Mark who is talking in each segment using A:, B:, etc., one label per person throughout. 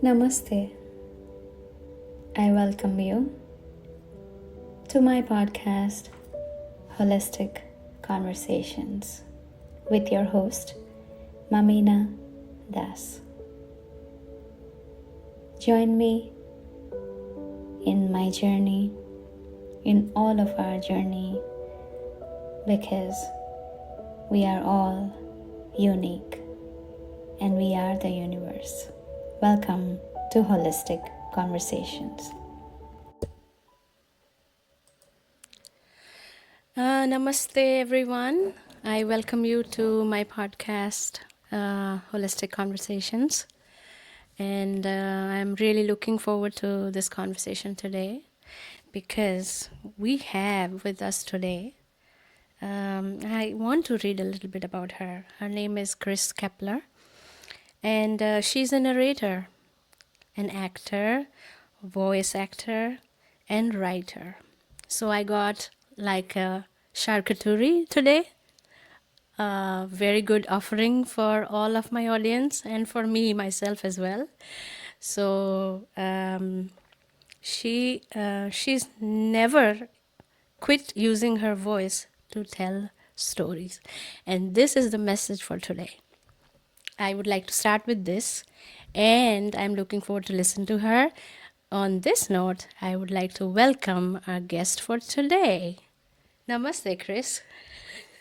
A: Namaste. I welcome you to my podcast, Holistic Conversations, with your host, Mamina Das. Join me in my journey, in all of our journey, because we are all unique and we are the universe. Welcome to Holistic Conversations. Namaste, everyone. I welcome you to my podcast, Holistic Conversations. And I'm really looking forward to this conversation today because we have with us today, I want to read a little bit about her. Her name is Kris Keppeler, and she's a narrator, an actor, voice actor, and writer. So I got like a charcuterie today. A very good offering for all of my audience and for me myself as well. So she's never quit using her voice to tell stories, and this is the message for today. I would like to start with this, and I'm looking forward to listen to her. On this note, I would like to welcome our guest for today. Namaste, Kris.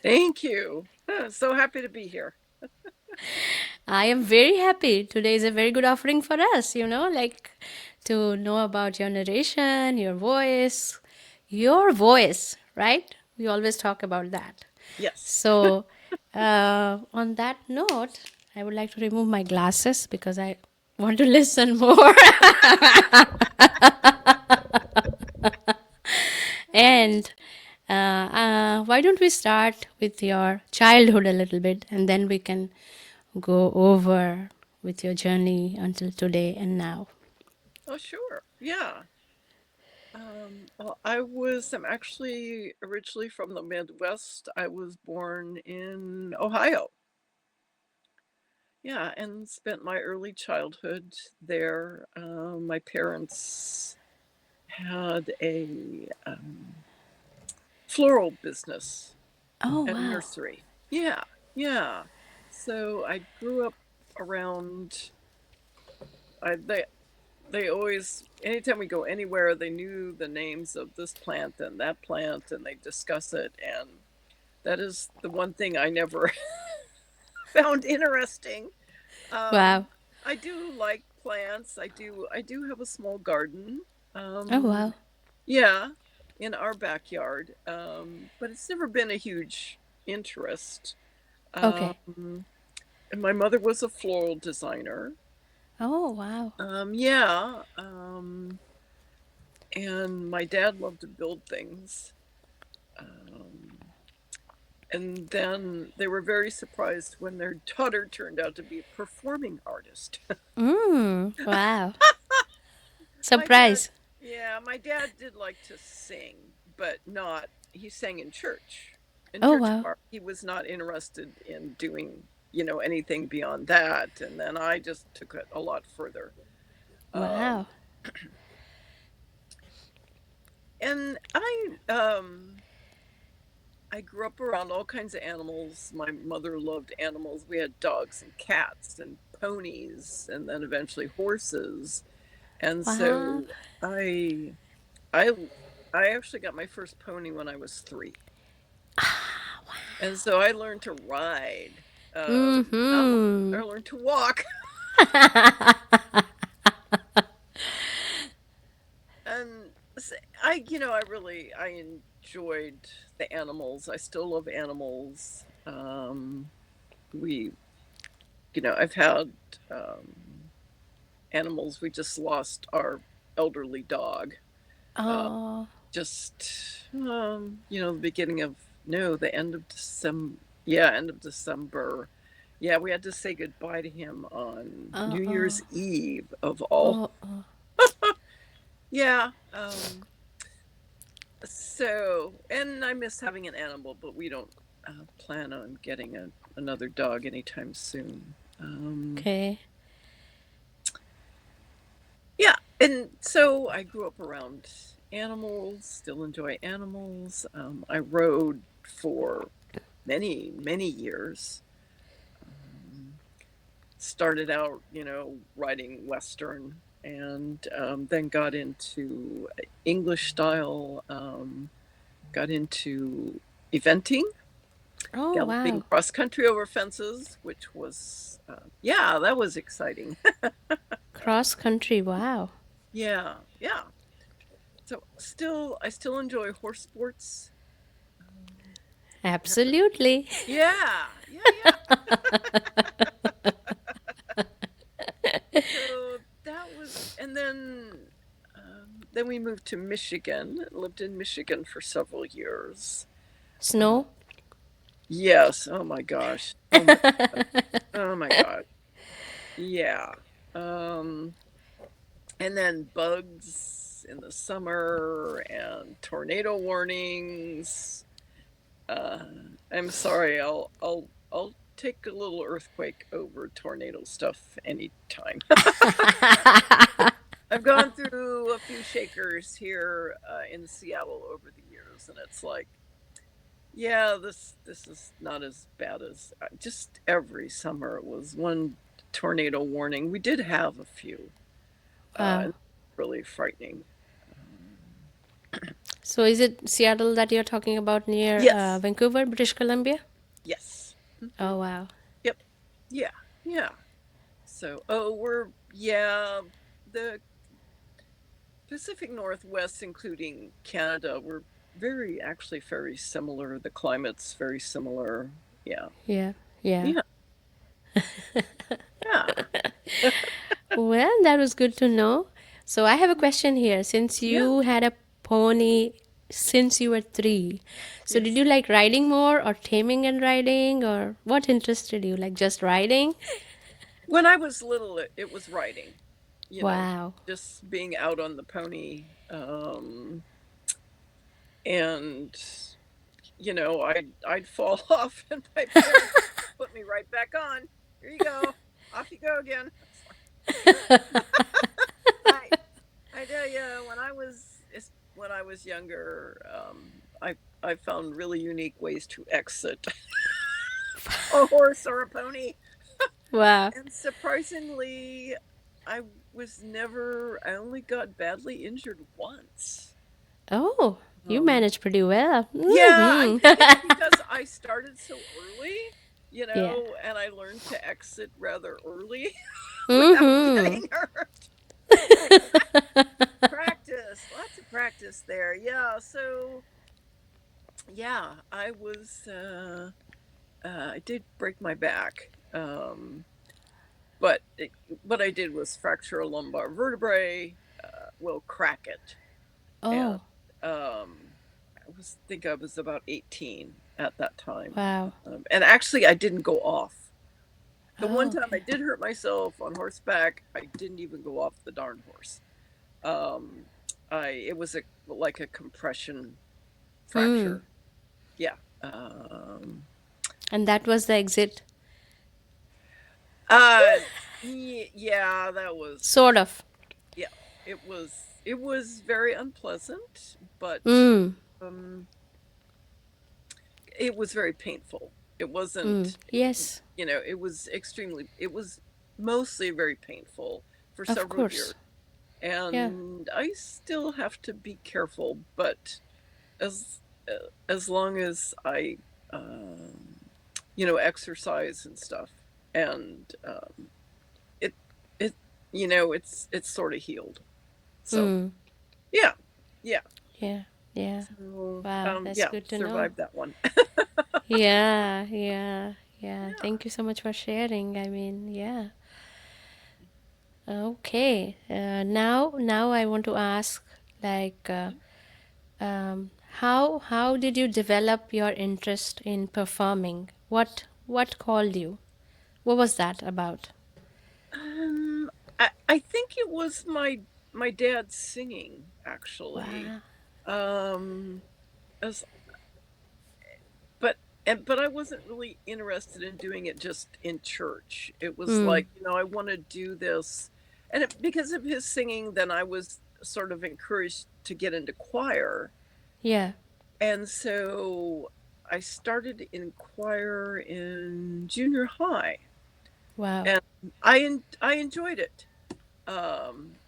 B: Thank you. So happy to be here.
A: I am very happy. Today is a very good offering for us, like to know about your narration, your voice, right? We always talk about that.
B: Yes.
A: So, on that note, I would like to remove my glasses because I want to listen more. And why don't we start with your childhood a little bit, and then we can go over with your journey until today and now.
B: Oh, sure. Yeah. Well, I'm actually originally from the Midwest. I was born in Ohio. Yeah, and spent my early childhood there. My parents had a floral business
A: Oh,
B: and
A: wow.
B: nursery. Yeah, yeah. So I grew up around. I they always, anytime we go anywhere, they knew the names of this plant and that plant, and they discuss it. And that is the one thing I never found interesting.
A: Wow.
B: Um, I do like plants. I do have a small garden.
A: Oh,
B: Um,
A: wow.
B: yeah, in our backyard. But it's never been a huge interest.
A: Okay.
B: Um, and my mother was a floral designer.
A: Oh, wow.
B: Yeah. And my dad loved to build things. Um, and then they were very surprised when their daughter turned out to be a performing artist.
A: Wow.
B: My dad,
A: Surprise.
B: yeah, my dad did like to sing, but not, he sang in church. In
A: Oh,
B: church
A: wow.
B: choir, he was not interested in doing, anything beyond that. And then I just took it a lot further. Um,
A: Wow.
B: and I grew up around all kinds of animals. My mother loved animals. We had dogs and cats and ponies, and then eventually horses. And
A: Wow.
B: so I I I actually got my first pony when I was 3. And so I learned to ride. Not I
A: Mm-hmm.
B: learned to walk. And I enjoyed the animals. I still love animals. We I've had um, animals. We just lost our elderly dog. Uh,
A: Oh.
B: the beginning of no, the end of December. Yeah, end of December. Yeah, we had to say goodbye to him on New
A: Oh.
B: Year's Eve of all.
A: Oh. Oh.
B: Yeah. So, and I miss having an animal, but we don't plan on getting another dog anytime soon.
A: Okay.
B: And so I grew up around animals, still enjoy animals. I rode for many, many years. Um, Started out, riding Western and then got into English style, got into eventing,
A: Oh,
B: galloping
A: wow.
B: cross country over fences, which was, yeah, that was exciting.
A: Cross country. Wow.
B: Yeah, yeah. So I still enjoy horse sports. Um,
A: Absolutely.
B: yeah, yeah, so that was, and then we moved to Michigan. Lived in Michigan for several years. Uh,
A: Snow.
B: yes. Oh my gosh. Oh my. Oh my God. Yeah. Um, and then bugs in the summer and tornado warnings. Uh, I'm sorry. I'll take a little earthquake over tornado stuff anytime. I've gone through a few shakers here in Seattle over the years, and it's like, yeah, this is not as bad as just every summer it was one tornado warning. We did have a few,
A: Wow.
B: and really frightening. Um,
A: So is it Seattle that you're talking about near
B: yes,
A: Vancouver, British Columbia?
B: yes,
A: Oh, wow.
B: yep, yeah, yeah. So, oh, yeah, the Pacific Northwest, including Canada, we're actually very similar. The climate's very similar. Yeah.
A: Yeah. Yeah.
B: Yeah. Yeah.
A: Well, that was good to know. So I have a question here. Since
B: Yeah.
A: you had a pony since you were 3, so did
B: Yes.
A: you like riding more or taming and riding, or what interested you? Like just riding?
B: When I was little, it was riding, you know,
A: Wow.
B: just being out on the pony. And, I'd fall off and my parents put me right back on. Here you go. Off you go again. I I tell you, when I was younger, I found really unique ways to exit a horse or a pony,
A: Wow.
B: and surprisingly, I I only got badly injured once.
A: Oh, you
B: Um,
A: managed pretty well.
B: yeah, I
A: Hmm.
B: think it's because I started so early,
A: Yeah.
B: and I learned to exit rather early without
A: Mm-hmm.
B: getting hurt. Like practice, lots of practice there. Yeah, so yeah, I did break my back. But what I did was fracture a lumbar vertebrae, will crack it. And
A: Oh,
B: I was about 18 at that time.
A: wow.
B: And actually I didn't go off. The one
A: Oh,
B: time I
A: okay.
B: did hurt myself on horseback, I didn't even go off the darn horse. Um, it was like a compression
A: Hmm.
B: fracture. Yeah. Um,
A: And that was the exit,
B: uh, yeah, that was,
A: sort of.
B: yeah, it was very unpleasant, but
A: Mm.
B: um, it was very painful. It
A: Mm.
B: wasn't,
A: Yes,
B: it was mostly very painful for
A: of
B: several
A: course.
B: years.
A: Yeah.
B: And I still have to be careful, but as as long as I exercise and stuff, and it it it's sort of healed. So
A: Mm.
B: yeah, yeah.
A: Yeah. Yeah.
B: So
A: Wow, that's
B: yeah,
A: good to know.
B: survived that one.
A: Yeah. Yeah. Yeah.
B: Yeah.
A: Thank you so much for sharing. I mean, yeah. Okay. Now I want to ask, like, how did you develop your interest in performing? What called you? What was that about?
B: I think it was my dad singing actually.
A: Wow.
B: Um, as but but I wasn't really interested in doing it just in church. It was
A: Mm.
B: like, I want to do this. And because of his singing, then I was sort of encouraged to get into choir.
A: Yeah.
B: And so I started in choir in junior high,
A: Wow.
B: and I enjoyed it.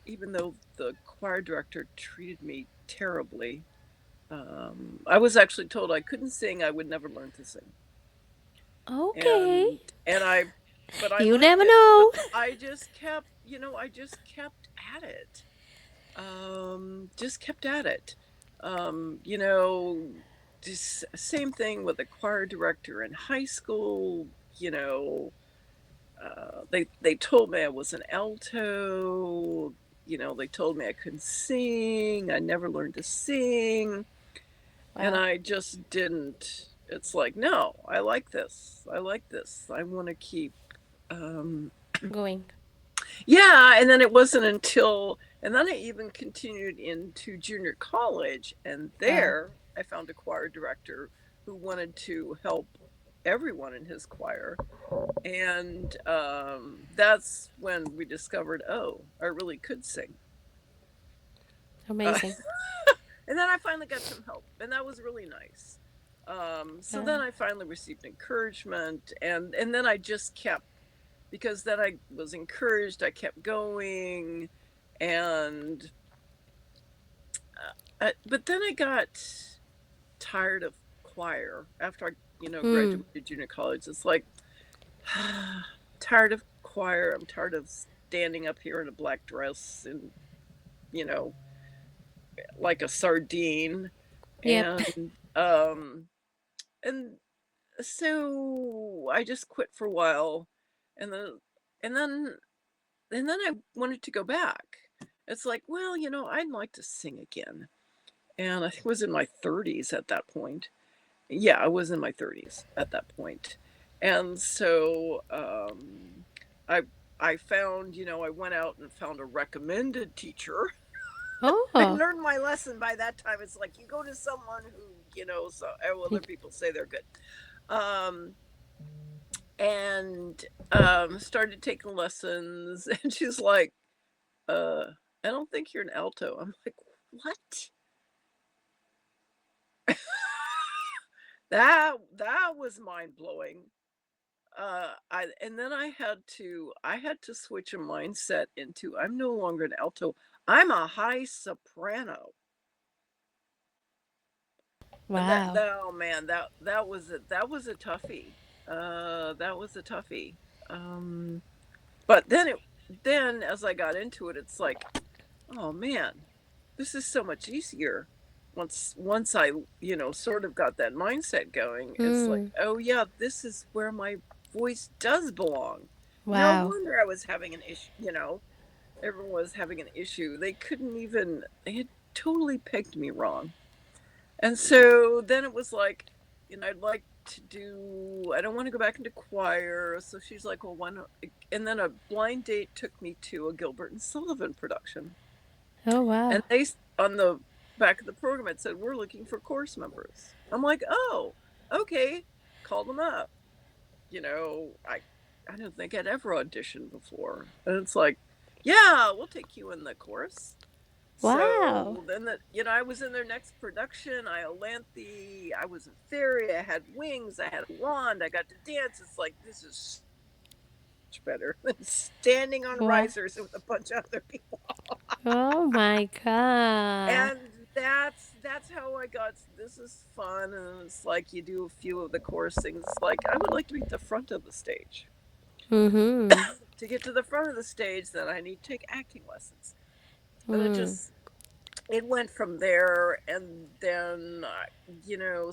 B: Even though the choir director treated me terribly. I was actually told I couldn't sing, I would never learn to sing.
A: Okay.
B: And I but I
A: You
B: liked
A: never
B: it. So
A: know.
B: I just kept, I just kept at it. Just kept at it. Um, you know, just same thing with a choir director in high school, you know, they told me I was an alto, they told me I couldn't sing, I never learned to sing, and
A: Wow.
B: I just didn't. It's like, no, I like this. I like this. I want to keep um
A: Going.
B: yeah, and then it wasn't until and then I even continued into junior college, and
A: Wow.
B: there I found a choir director who wanted to help everyone in his choir. And that's when we discovered, oh, I really could sing. Uh,
A: Amazing.
B: and then I finally got some help, and that was really nice. So
A: Uh,
B: then I finally received encouragement, and then I just kept, because then I was encouraged, I kept going, and but then I got tired of choir after I,
A: hmm.
B: graduated junior college. It's like, tired of choir. I'm tired of standing up here in a black dress and, you know, like a sardine.
A: Yep.
B: And and so I just quit for a while, and then and then and then I wanted to go back. It's like, well, I'd like to sing again. And I think I was in my 30s at that point. Yeah, I was in my 30s at that point. And so I I found, I went out and found a recommended teacher. I
A: Oh.
B: learned my lesson by that time. It's like you go to someone who, so other people say they're good. Um and started taking lessons and she's like, uh, I don't think you're an alto. I'm like, what? That was mind blowing. And then I had to switch a mindset into I'm no longer an alto. I'm a high soprano. And
A: Wow.
B: oh man, that was a toughie. That was a toughie. Um, but then as I got into it, it's like, oh man, this is so much easier. Once I, sort of got that mindset going, it's like,
A: Hmm.
B: oh yeah, this is where my voice does belong. No
A: Wow.
B: wonder I was having an issue, everyone was having an issue. They had totally pegged me wrong. And so then it was like, I'd like to do, I don't want to go back into choir. So she's like, well, why not? And then a blind date took me to a Gilbert and Sullivan production.
A: Oh, wow.
B: And on the back of the program, it said, we're looking for course members. I'm like, oh, okay, call them up. I don't think I'd ever auditioned before. And it's like, yeah, we'll take you in the chorus.
A: Wow.
B: So then I was in their next production. I was a fairy, I had wings, I had a wand, I got to dance. It's like, this is much better than standing on
A: Wow.
B: risers with a bunch of other people.
A: Oh my God.
B: And that's how I got, this is fun. And it's like you do a few of the chorus things. It's like, I would like to be at the front of the stage.
A: Mm-hmm.
B: To get to the front of the stage, then I need to take acting lessons. And
A: Mm.
B: it went from there. And then,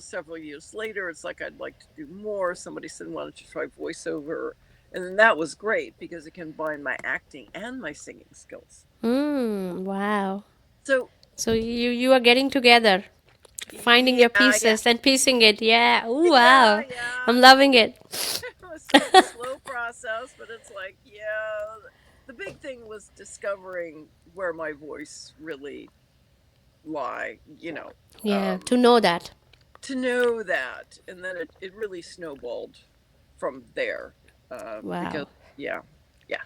B: several years later, it's like, I'd like to do more. Somebody said, why don't you try voiceover? And then that was great because it combined my acting and my singing skills.
A: Mm. Wow.
B: So,
A: So you are getting together, finding your
B: yeah, yeah,
A: pieces and piecing it. Yeah. Ooh,
B: yeah,
A: wow.
B: yeah.
A: I'm loving it.
B: It was sort of a slow process, but it's like, yeah, the big thing was discovering where my voice really lie,
A: Yeah.
B: um,
A: To know that.
B: to know that. And then it really snowballed from there. Because,
A: Wow.
B: yeah, yeah.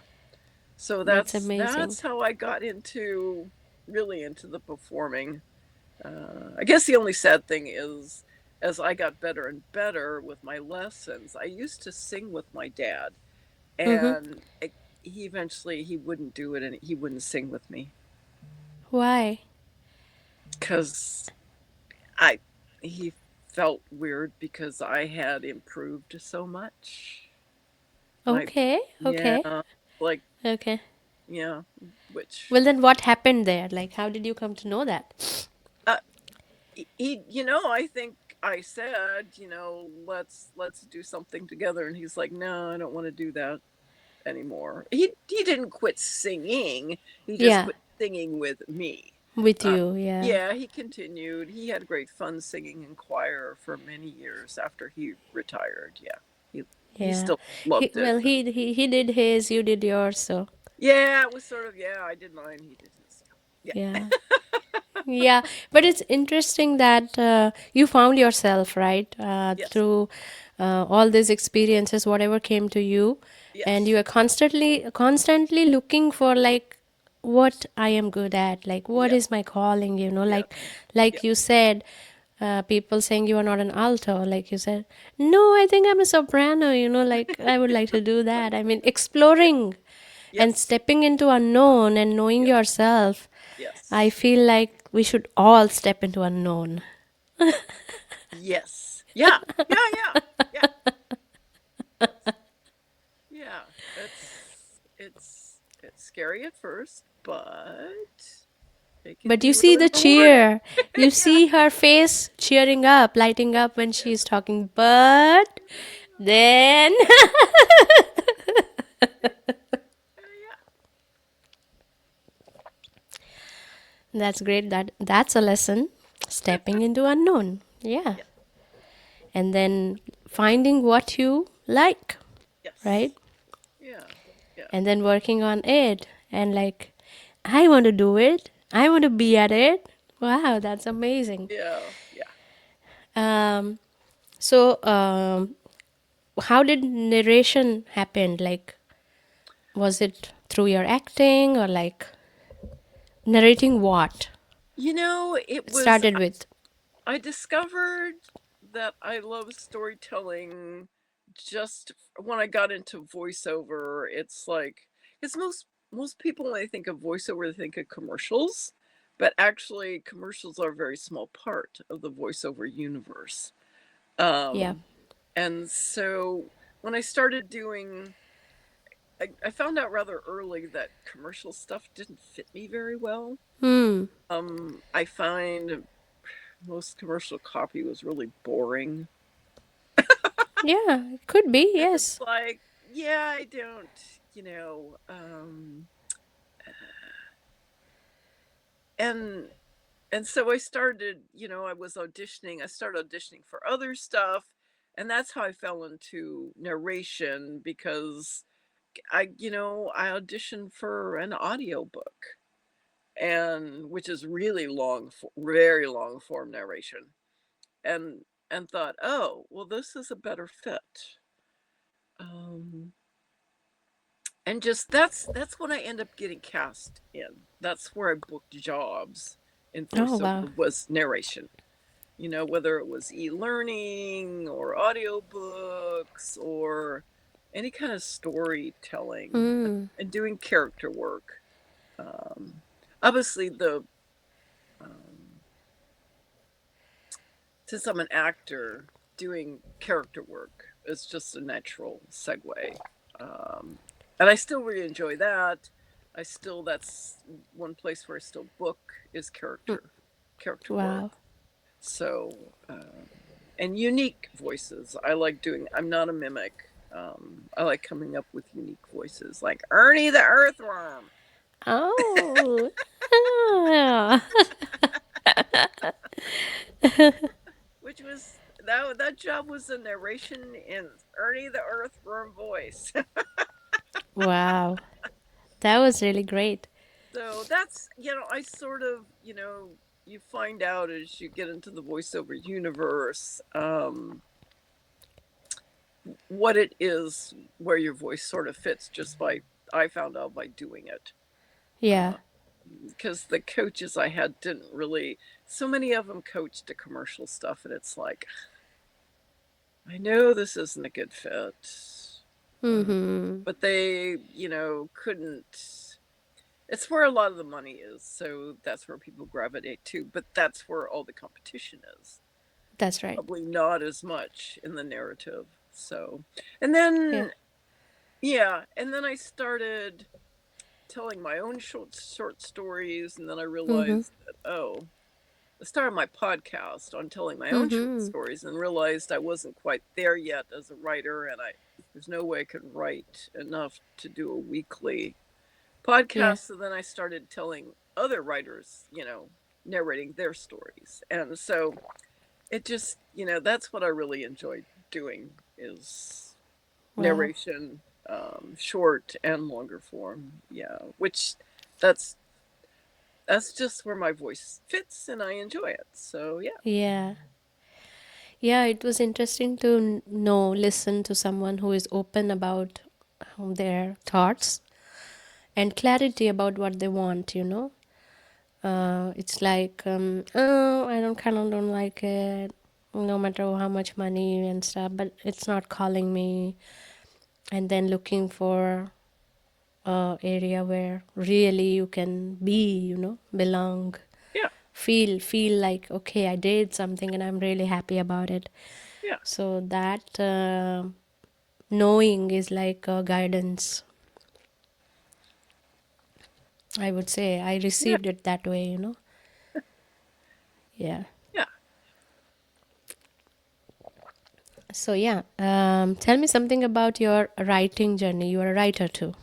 B: So
A: That's amazing.
B: that's how I got into really into the performing. I guess the only sad thing is, as I got better and better with my lessons, I used to sing with my dad,
A: Mm-hmm.
B: and he eventually he wouldn't do it, and he wouldn't sing with me
A: Why?
B: because I he felt weird because I had improved so much. My
A: Okay, okay,
B: yeah, like
A: okay.
B: yeah, which
A: Well, then what happened there? Like, how did you come to know that?
B: uh, you know, I think I said, let's do something together, and he's like, no, I don't want to do that anymore. He didn't quit singing. He just
A: Yeah,
B: quit singing with me.
A: with
B: Uh,
A: you, yeah,
B: yeah, he continued. He had great fun singing in choir for many years after he retired. Yeah, he
A: yeah.
B: still loved it.
A: Well,
B: But
A: he did his, you did yours, so
B: yeah, it was sort of yeah. I did mine. He did his. Yeah.
A: yeah. Yeah, but it's interesting that you found yourself, right,
B: Yes.
A: through all these experiences, whatever came to you, and you
B: Yes.
A: are constantly looking for like what I am good at, like what
B: Yeah.
A: is my calling,
B: Yeah.
A: like
B: Yeah.
A: you said, people saying you are not an alto, like you said, no, I think I'm a soprano, like I would like to do that. I mean,
B: Yeah.
A: exploring and
B: Yes.
A: stepping into unknown and knowing
B: Yeah.
A: yourself. I
B: Yes.
A: feel like we should all step into unknown.
B: Yes. Yeah. Yeah. Yeah. Yeah. Yes. Yeah. It's scary at first, but it can
A: But
B: be
A: you see
B: really
A: the
B: rewarding.
A: cheer. You
B: Yeah.
A: see her face cheering up, lighting up when
B: Yeah.
A: she's talking. But then
B: Yeah.
A: that's great. That's a lesson. Stepping into unknown. Yeah.
B: Yeah.
A: And then finding what you like, right?
B: Yes. Yeah. Yeah.
A: And then working on it and like I want to do it. I want to be at it. Wow, that's amazing.
B: Yeah. Yeah.
A: Um so how did narration happen? Like was it through your acting or like narrating what?
B: It
A: It
B: was
A: started with.
B: I discovered that I love storytelling just when I got into voiceover. It's like it's most people when they think of voiceover, they think of commercials, but actually commercials are a very small part of the voiceover universe.
A: Yeah.
B: Um, and so when I started doing, I found out rather early that commercial stuff didn't fit me very well.
A: Hmm.
B: I find most commercial copy was really boring.
A: Yeah, it could be,
B: And it's
A: yes.
B: like, yeah, I don't, you know, um, and and so I started, I was auditioning. I started auditioning for other stuff, and that's how I fell into narration because I auditioned for an audiobook and which is really long, very long form narration, and thought, oh, well, this is a better fit. Um, And just that's when I end up getting cast in. That's where I booked jobs in
A: Oh, wow.
B: voiceover was narration. Whether it was e-learning or audiobooks or any kind of storytelling
A: Hmm.
B: and doing character work. Um, Obviously, um, since I'm an actor, doing character work is just a natural segue. Um, and I still really enjoy that. That's one place where I still book is character work.
A: Wow.
B: So, and unique voices. I like doing, I'm not a mimic. I like coming up with unique voices like Ernie the Earthworm,
A: Oh. Ah.
B: which was that job was a narration in Ernie the Earthworm voice.
A: Wow. That was really great.
B: So that's, I sort of, you find out as you get into the voiceover universe, what it is where your voice sort of fits just by I found out by doing it.
A: Yeah,
B: Because the coaches I had didn't really, so many of them coached to commercial stuff, and it's like, I know this isn't a good fit.
A: mm-hmm.
B: But they, couldn't. It's where a lot of the money is, so that's where people gravitate to, but that's where all the competition is.
A: That's right.
B: Probably not as much in the narrative. So, and
A: Yeah.
B: then, yeah, and then I started telling my own short stories, and then I
A: Mm-hmm.
B: realized that, oh, I started my podcast on telling my own short
A: Mm-hmm.
B: stories and realized I wasn't quite there yet as a writer, and there's no way I could write enough to do a weekly
A: Yeah.
B: podcast. So then I started telling other writers, narrating their stories. And so it just, that's what I really enjoyed doing is
A: Wow.
B: narration, short and longer form. Yeah, which that's that's just where my voice fits and I enjoy it. So yeah.
A: Yeah. Yeah, it was interesting to know, listen to someone who is open about their thoughts and clarity about what they want, you know. It's like, oh, I don't kind of don't like it, no matter how much money and stuff, but it's not calling me. And then looking for a area where really you can be, you know, belong,
B: Yeah.
A: feel like okay, I did something and I'm really happy about it.
B: Yeah.
A: So that knowing is like guidance. I would say I
B: Yeah.
A: received it that way, you know. Yeah.
B: Yeah.
A: So yeah, tell me something about your writing journey. You are a writer too.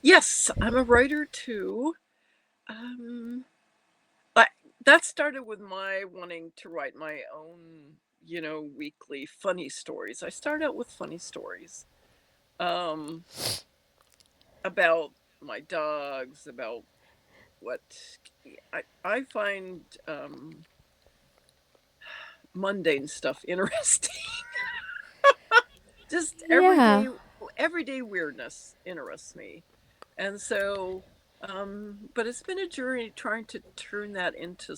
B: Yes, I'm a writer too. Um, I, that started with my wanting to write my own, weekly funny stories. I started out with funny stories, um, about my dogs, about what I find mundane stuff interesting. Just
A: Yeah.
B: everyday weirdness interests me. And so, but it's been a journey trying to turn that into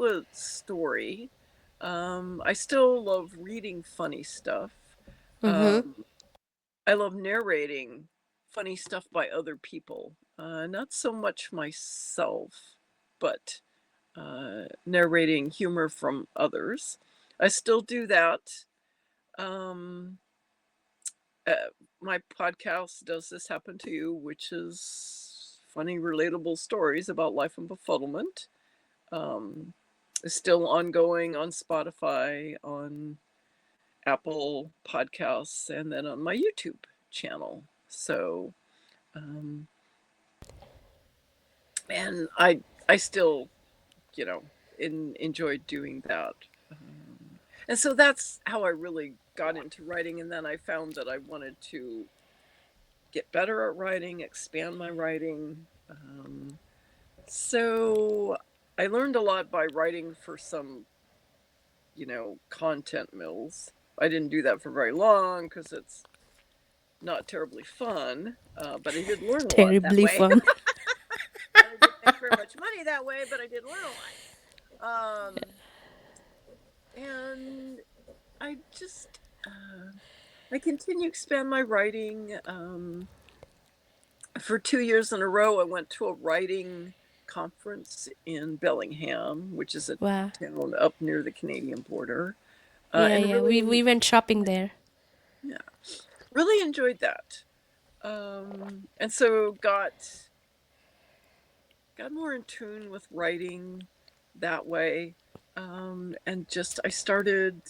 B: a story. I still love reading funny stuff.
A: Mm-hmm.
B: Um, I love narrating funny stuff by other people. Not so much myself, but narrating humor from others. I still do that. Um, uh, my podcast, Does This Happen to You, which is funny, relatable stories about life and befuddlement, um, is still ongoing on Spotify, on Apple Podcasts, and then on my YouTube channel. So, um, and I still, enjoy doing that. And so that's how I really got into writing. And then I found that I wanted to get better at writing, expand my writing. So I learned a lot by writing for some, content mills. I didn't do that for very long because it's not terribly fun, but I did learn a lot that
A: Terribly
B: way.
A: fun.
B: And I didn't make very much money that way, but I did learn a lot. And I just, I continue to expand my writing. For 2 years in a row, I went to a writing conference in Bellingham, which is a
A: Wow.
B: town up near the Canadian border,
A: Yeah,
B: and
A: yeah. We went shopping there.
B: yeah, really enjoyed that. And so got more in tune with writing that way. And just I started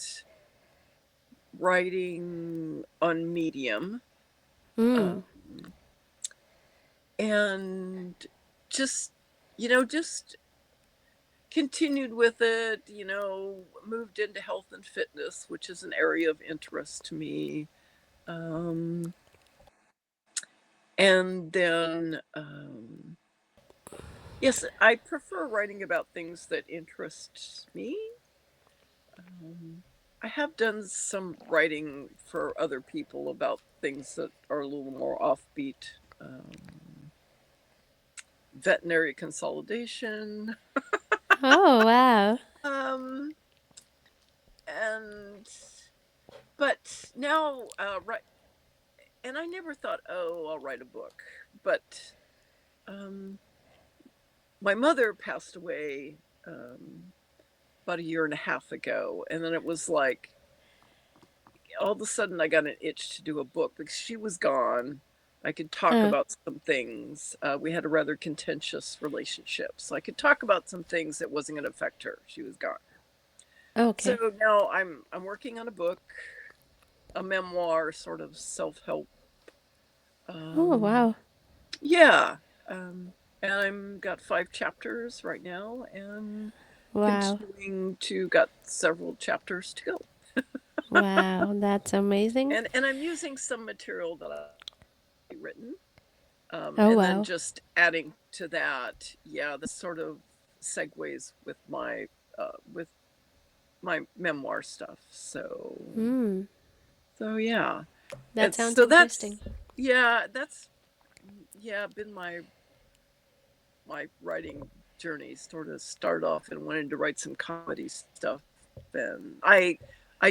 B: writing on Medium,
A: Mm.
B: um, and just just continued with it. Moved into health and fitness, which is an area of interest to me. Um, and then yes, I prefer writing about things that interest me. Um, I have done some writing for other people about things that are a little more offbeat. Veterinary consolidation.
A: Oh, wow.
B: Um, and but now, right, and I never thought, oh, I'll write a book. But um, my mother passed away about a year and a half ago, and then it was like all of a sudden I got an itch to do a book because she was gone. I could talk
A: Uh,
B: about some things. We had a rather contentious relationship, so I could talk about some things that wasn't going to affect her. She was gone.
A: okay.
B: So now I'm working on a book, a memoir, sort of self-help.
A: Oh,
B: Um,
A: wow.
B: yeah, and I'm got 5 chapters right now, and
A: Wow.
B: continuing to got several chapters to go.
A: Wow. That's amazing.
B: And I'm using some material that I've written,
A: Oh,
B: and then
A: wow.
B: just adding to that. Yeah, this sort of segues with my memoir stuff.
A: Hmm.
B: Yeah,
A: That
B: it's
A: sounds
B: so
A: interesting.
B: that's yeah been my writing journey. Sort of started off and wanted to write some comedy stuff, and I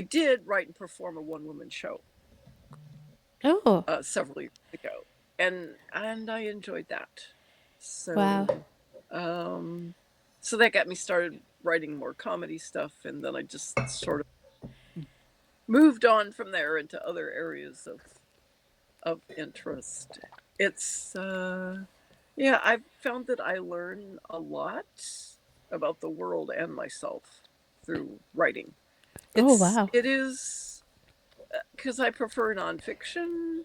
B: did write and perform a one woman show
A: Oh,
B: several years ago, and I enjoyed that.
A: wow.
B: So so that got me started writing more comedy stuff, and then I just sort of moved on from there into other areas of interest. It's yeah, I've found that I learn a lot about the world and myself through writing.
A: Oh, wow.
B: It is because I prefer nonfiction.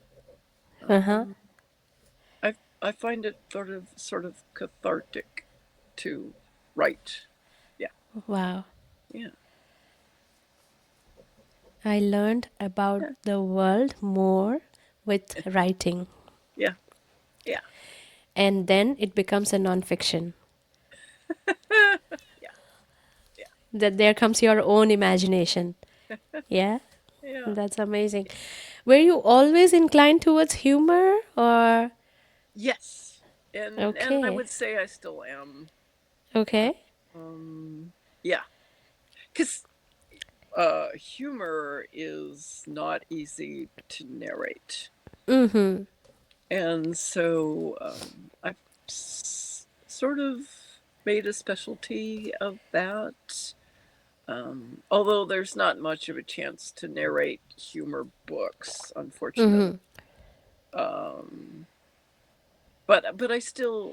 A: Uh-huh.
B: Um, I find it sort of cathartic to write. Yeah,
A: Wow.
B: yeah,
A: I learned about
B: yeah,
A: the world more with writing,
B: yeah, yeah,
A: and then it becomes a nonfiction.
B: yeah,
A: That there comes your own imagination. Yeah,
B: yeah.
A: that's amazing. Were you always inclined towards humor or?
B: Yes, and I
A: Okay,
B: would say I still am.
A: okay.
B: Um, yeah, because humor is not easy to narrate,
A: Mm-hmm.
B: and so I've sort of made a specialty of that. Although there's not much of a chance to narrate humor books, unfortunately.
A: Mm-hmm.
B: Um, but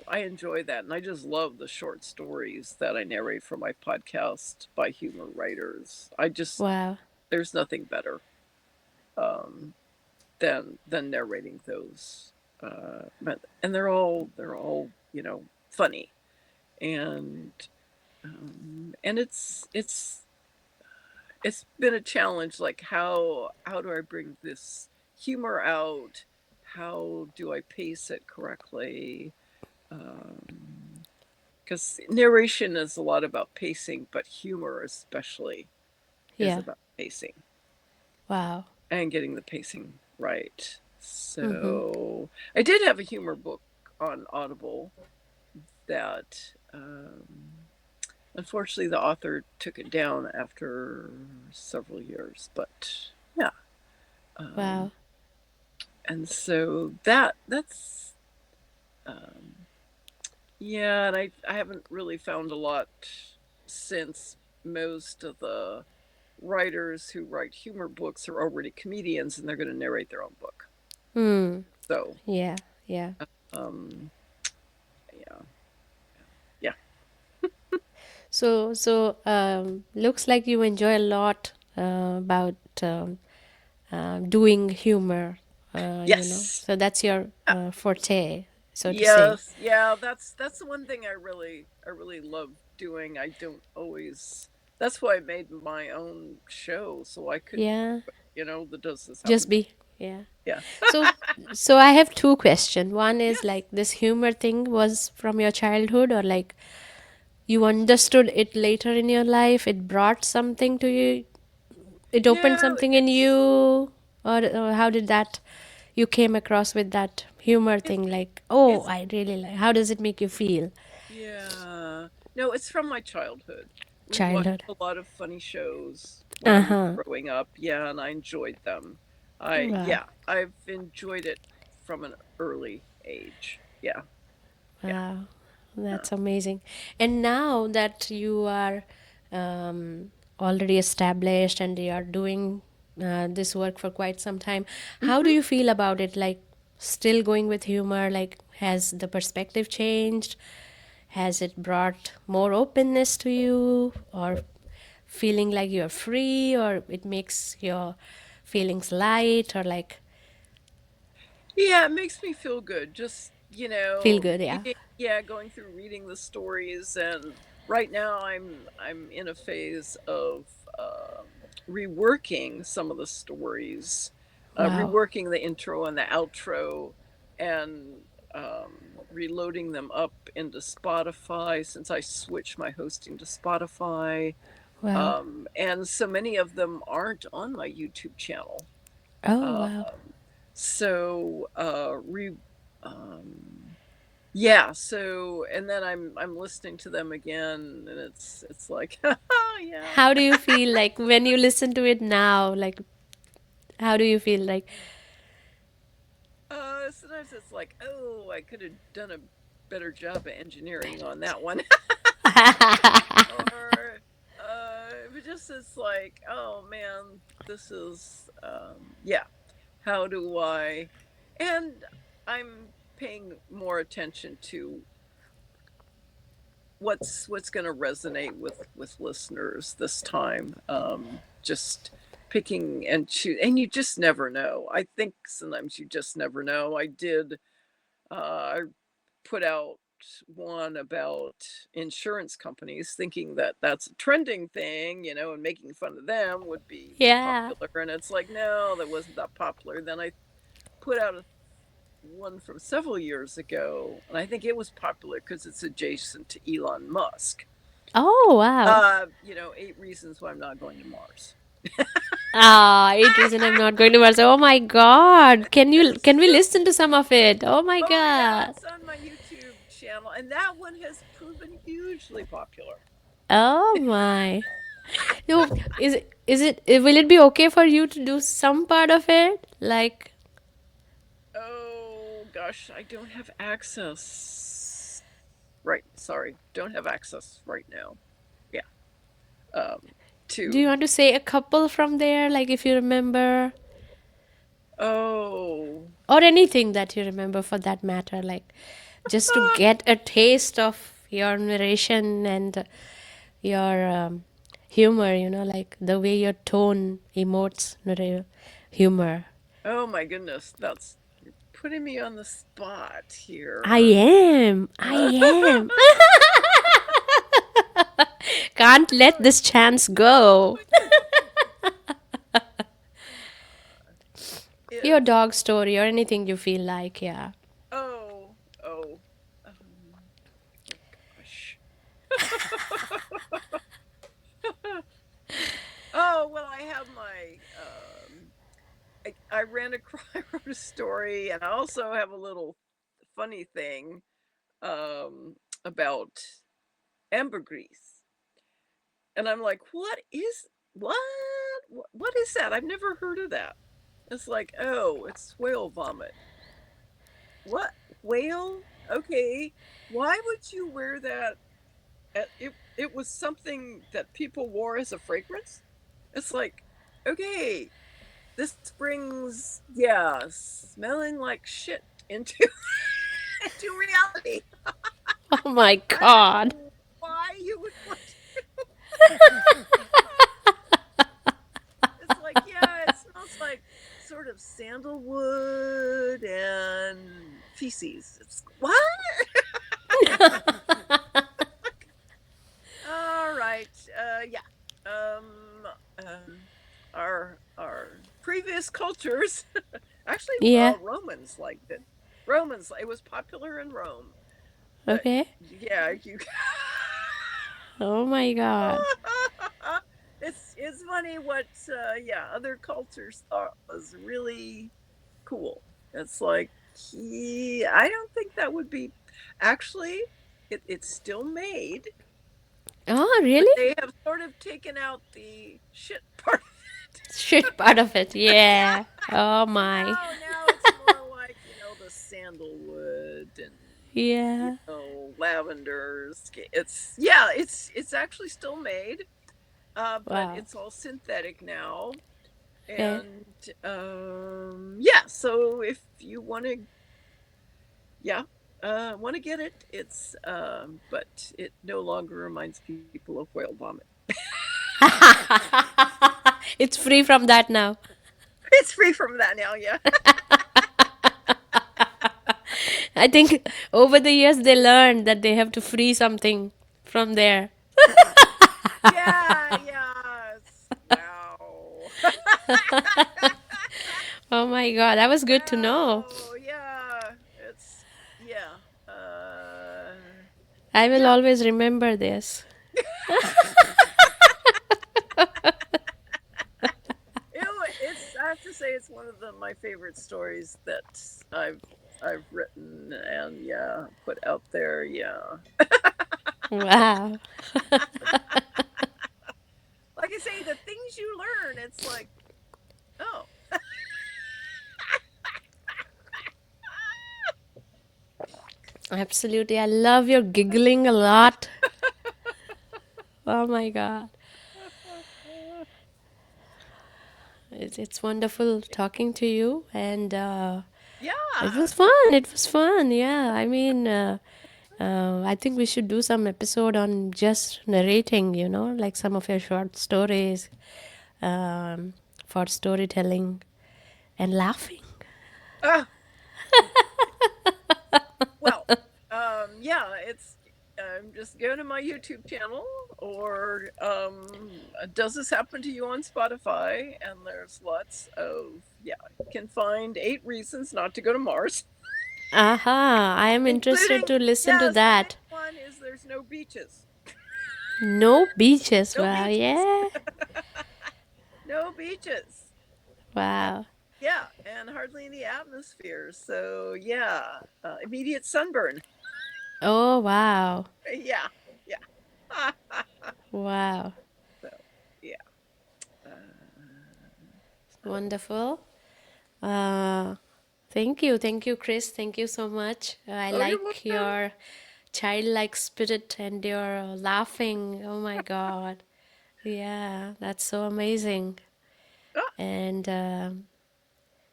B: I enjoy that, and I just love the short stories that I narrate for my podcast by humor writers. I just
A: Wow.
B: there's nothing better um, than narrating those, and they're all funny, and and it's been a challenge. Like how do I bring this humor out? How do I pace it correctly? Because narration is a lot about pacing, but humor especially is
A: Yeah.
B: about pacing
A: Wow.
B: and getting the pacing right.
A: Mm-hmm.
B: So I did have a humor book on Audible that unfortunately the author took it down after several years, but yeah. Um,
A: Wow.
B: and so that's um, yeah, and I haven't really found a lot since. Most of the writers who write humor books are already comedians and they're going to narrate their own book.
A: Hmm.
B: So,
A: Yeah. Yeah.
B: um, yeah, yeah,
A: Looks like you enjoy a lot about doing humor,
B: yes,
A: So that's your
B: uh,
A: forte, so to say.
B: yes, yeah. That's the one thing I really love doing. I don't always. That's why I made my own show so I could,
A: Yeah.
B: the Does This
A: Just
B: Happen?
A: be. Yeah.
B: Yeah,
A: So, so I have two questions. One is
B: yes.
A: like this humor thing was from your childhood, or like you understood it later in your life. It brought something to you it opened
B: Yeah,
A: something in
B: it's
A: you, or how did that you came across with that humor
B: it
A: thing? Like, oh,
B: it's
A: I really like. How does it make you feel?
B: yeah. No, it's from my childhood. We watched
A: Childhood.
B: a lot of funny shows when I
A: Uh
B: was
A: huh.
B: growing up. Yeah, and I enjoyed them.
A: Wow.
B: I've enjoyed it from an early age. Yeah, yeah,
A: Wow,
B: yeah.
A: that's amazing. And now that you are already established and you are doing this work for quite some time, how do
B: Hmm.
A: you feel about it? Like, still going with humor? Like, has the perspective changed? Has it brought more openness to you? Or feeling like you're free? Or it makes your feelings light? Or like,
B: Yeah, it makes me feel good. Just,
A: feel good? Yeah.
B: going through reading the stories, and right now I'm in a phase of reworking some of the stories,
A: Wow.
B: reworking the intro and the outro, and reloading them up into Spotify since I switched my hosting to Spotify.
A: Wow.
B: And so many of them aren't on my YouTube channel.
A: Oh,
B: Um,
A: wow.
B: so, yeah, so and then I'm listening to them again, and it's like, yeah.
A: How do you feel like when you listen to it now? Like, how do you feel like?
B: Sometimes it's like, oh, I could have done a better job of engineering on that one. Or but just it's like, oh man, this is yeah, how do I and I'm paying more attention to what's going to resonate with listeners this time. Just picking and choose, and you just never know. I think sometimes you just never know. I put out one about insurance companies thinking that that's a trending thing, and making fun of them would be
A: Yeah.
B: popular, and it's like, no, that wasn't that popular. Then I put out one from several years ago, and I think it was popular because it's adjacent to Elon Musk.
A: Oh, wow.
B: 8 reasons why I'm not going to Mars.
A: Ah, 8 reasons I'm not going to Mars. Oh my God.
B: It's
A: Can we
B: just
A: listen to some of it? Oh my
B: oh yeah,
A: God.
B: it's on my YouTube channel, and that one has proven hugely popular.
A: Oh my. No, will it be okay for you to do some part of it? Like,
B: Oh gosh, I don't have access. Right, sorry, don't have access right now. Yeah. Um,
A: do you
B: to
A: want to say a couple from there? Like, if you remember,
B: oh,
A: or anything that you remember for that matter, like, just to get a taste of your narration and your humor, like the way your tone emotes humor.
B: oh my goodness, that's you're putting me on the spot
A: I
B: here.
A: am. I am. Can't let this chance go. Your
B: It's
A: dog story or anything you feel like, yeah.
B: oh oh um, oh gosh. Oh well, I have my I ran across I wrote a story, and I also have a little funny thing about ambergris, and I'm like, what what is that? I've never heard of that. It's like, oh, it's whale vomit. What, whale? Okay, why would you wear that? It was something that people wore as a fragrance. It's like, okay, this brings, yeah, smelling like shit into into reality.
A: Oh my
B: I don't
A: God.
B: know why you would want to. It's like, yeah, it smells like sort of sandalwood and feces. It's what? All right. Yeah. Um, our previous cultures, actually,
A: Yeah.
B: Romans liked it. Romans, it was popular in Rome. But
A: Okay.
B: yeah, you
A: Oh my God.
B: it's funny what yeah, other cultures thought was really cool. It's like I don't think that would be actually it's still made,
A: Oh,
B: but
A: really?
B: they have sort of taken out the shit part of it.
A: Shit part of it. Yeah. Oh
B: So
A: my.
B: now it's more like, the sandalwood and
A: Yeah.
B: lavenders. It's yeah, it's actually still made, but
A: Wow.
B: it's all synthetic now.
A: Yeah.
B: And yeah, so if you want to, yeah, want to get it, it's but it no longer reminds people of whale vomit.
A: It's free from that now.
B: It's free from that now, yeah.
A: I think over the years they learned that they have to free something from there.
B: Yeah, yeah. Wow.
A: Oh my god, that was good to know.
B: Wow, yeah. It's yeah.
A: I will
B: Yeah.
A: always remember this.
B: It's I have to say it's one of my favorite stories that I've I've written and yeah, put out there, yeah.
A: Wow.
B: Like I say, the things you learn, it's like, oh,
A: Absolutely. I love your giggling a lot. Oh my god. It's wonderful talking to you, and it
B: yeah.
A: was fun. It was fun. Yeah. I mean, I think we should do some episode on just narrating, like some of your short stories um, for storytelling and laughing.
B: Uh, well, yeah, it's just go to my YouTube channel or does this happen to you on Spotify? And there's lots of yeah, you can find 8 reasons not to go to Mars,
A: Aha, I am interested
B: including
A: to listen to
B: yes, the main
A: that.
B: one is there's no beaches.
A: No beaches.
B: No
A: Wow,
B: beaches.
A: yeah.
B: No beaches.
A: Wow.
B: Yeah, and hardly any atmosphere. So yeah, immediate sunburn.
A: Oh, wow.
B: Yeah, yeah.
A: Wow.
B: So yeah.
A: Wonderful. Uh, Thank you, Chris. Thank you so much. I
B: Oh, you're
A: like
B: welcome.
A: your childlike spirit and your laughing. Oh my God. Yeah, that's so amazing.
B: Ah,
A: And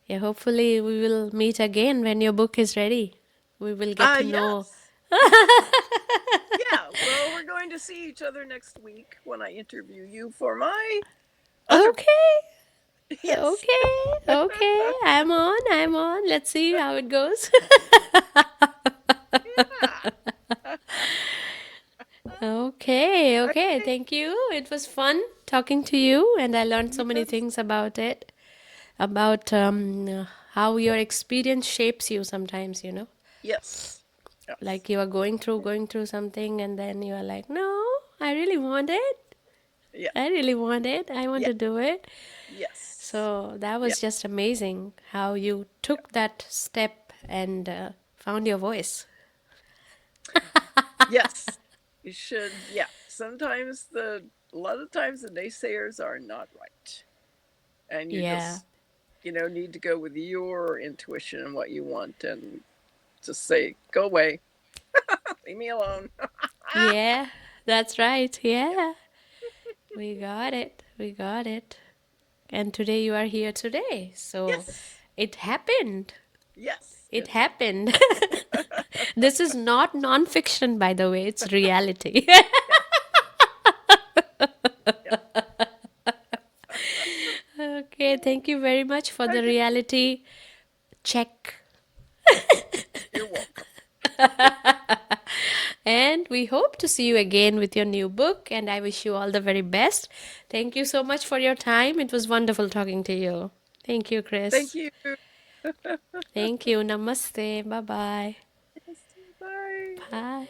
A: yeah, hopefully we will meet again when your book is ready. We will get to know.
B: yes. Yeah, well, we're going to see each other next week when I interview you for my other book.
A: Okay,
B: Yes.
A: okay, okay. I'm on, I'm on. Let's see how it goes.
B: Yeah.
A: Okay, okay.
B: Okay.
A: Thank you. It was fun talking to you, and I learned so many
B: Yes.
A: things about it, about how your experience shapes you sometimes,
B: Yes. Yes.
A: Like you are going through something, and then you are like, no, I really want it.
B: Yeah.
A: I really want it. I want
B: Yeah.
A: to do it.
B: Yes.
A: So that
B: Yeah.
A: was just amazing how you took that step and found your voice.
B: Yes. You should. Yeah. Sometimes a lot of times the naysayers are not right. And you
A: Yeah.
B: just, need to go with your intuition and what you want and just say, go away, leave me alone.
A: Yeah, that's right.
B: Yeah.
A: Yeah. We got it. We got it. And today you are here today. So
B: Yes.
A: it happened.
B: Yes.
A: It
B: It did.
A: happened. This is not non-fiction, by the way, it's reality.
B: Yeah. Yeah.
A: Okay, thank you very much for the
B: Okay.
A: reality check.
B: You're welcome.
A: And we hope to see you again with your new book. And I wish you all the very best. Thank you so much for your time. It was wonderful talking to you. Thank you,
B: Thank
A: Chris.
B: you.
A: Thank you. Namaste. Bye bye.
B: Bye.
A: Bye.